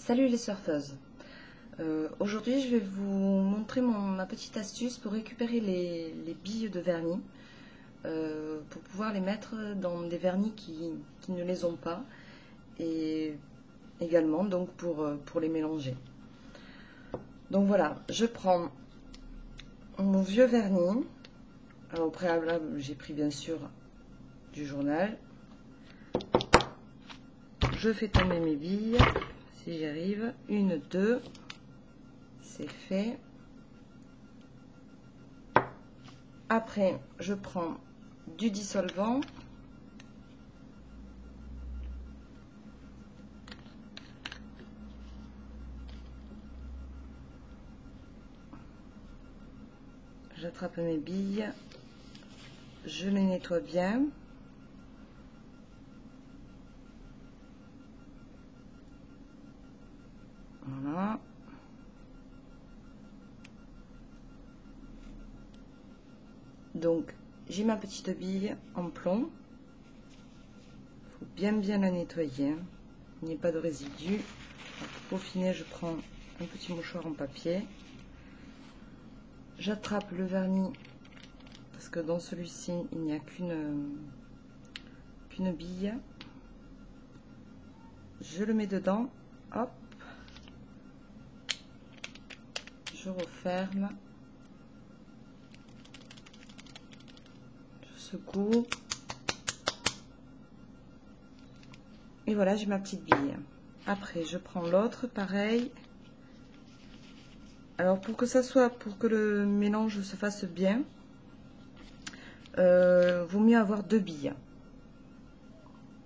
Salut les surfeuses. Aujourd'hui je vais vous montrer ma petite astuce pour récupérer les billes de vernis, pour pouvoir les mettre dans des vernis qui ne les ont pas, et également donc pour les mélanger. Donc voilà, je prends mon vieux vernis. Alors au préalable j'ai pris bien sûr du journal. Je fais tomber mes billes. Si j'y arrive, 1, 2, c'est fait. Après, je prends du dissolvant. J'attrape mes billes, je les nettoie bien. Voilà. Donc, j'ai ma petite bille en plomb. Il faut bien la nettoyer. Il n'y ait pas de résidus. Pour peaufiner, je prends un petit mouchoir en papier. J'attrape le vernis parce que dans celui-ci, il n'y a qu'une bille. Je le mets dedans. Hop. Je referme. Je secoue. Et voilà, j'ai ma petite bille. Après, je prends l'autre, pareil. Alors, pour que le mélange se fasse bien, vaut mieux avoir 2 billes.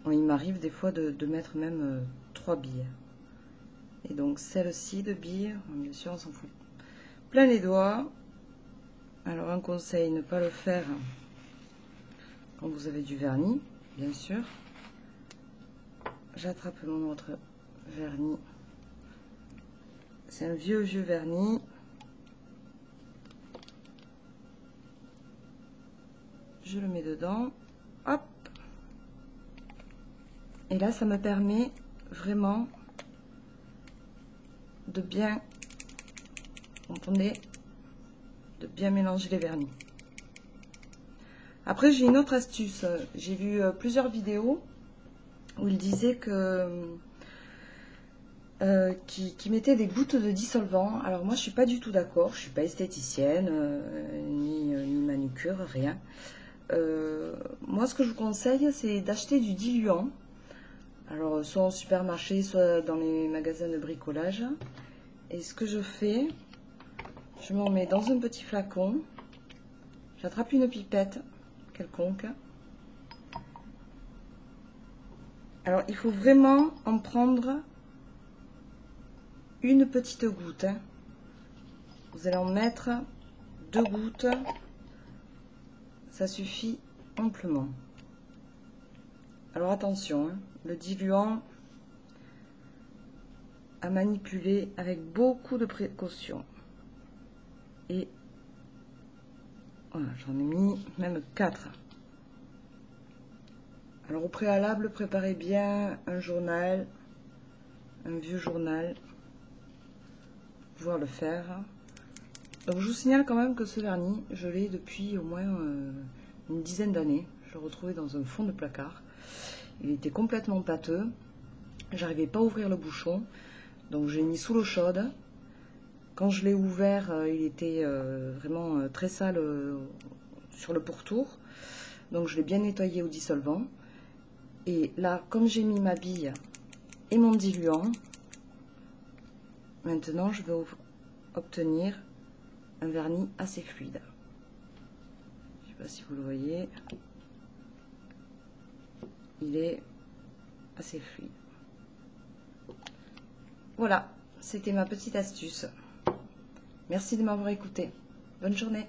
Bon, il m'arrive des fois de mettre même 3 billes. Et donc, celle-ci de billes, bien sûr, on s'en fout plein les doigts. Alors, un conseil, ne pas le faire quand vous avez du vernis, bien sûr. J'attrape mon autre vernis. C'est un vieux vernis. Je le mets dedans. Hop. Et là, ça me permet vraiment de bien, entendez, de bien mélanger les vernis. Après, j'ai une autre astuce. J'ai vu plusieurs vidéos où ils disaient que qui mettaient des gouttes de dissolvant. Alors moi, je suis pas du tout d'accord. Je suis pas esthéticienne, ni manucure, rien. Moi, ce que je vous conseille, c'est d'acheter du diluant. Alors, soit au supermarché, soit dans les magasins de bricolage. Et ce que je fais, je m'en mets dans un petit flacon. J'attrape une pipette quelconque. Alors, il faut vraiment en prendre une petite goutte. Vous allez en mettre 2 gouttes. Ça suffit amplement. Alors attention, le diluant à manipuler avec beaucoup de précaution. Et voilà, j'en ai mis même 4. Alors au préalable, préparez bien un journal, un vieux journal, pour pouvoir le faire. Donc je vous signale quand même que ce vernis, je l'ai depuis au moins une dizaine d'années. Je l'ai retrouvé dans un fond de placard. Il était complètement pâteux. J'arrivais pas à ouvrir le bouchon. Donc j'ai mis sous l'eau chaude. Quand je l'ai ouvert, il était vraiment très sale sur le pourtour. Donc je l'ai bien nettoyé au dissolvant. Et là, comme j'ai mis ma bille et mon diluant, maintenant je vais obtenir un vernis assez fluide. Je ne sais pas si vous le voyez. Il est assez fluide. Voilà, c'était ma petite astuce. Merci de m'avoir écouté. Bonne journée.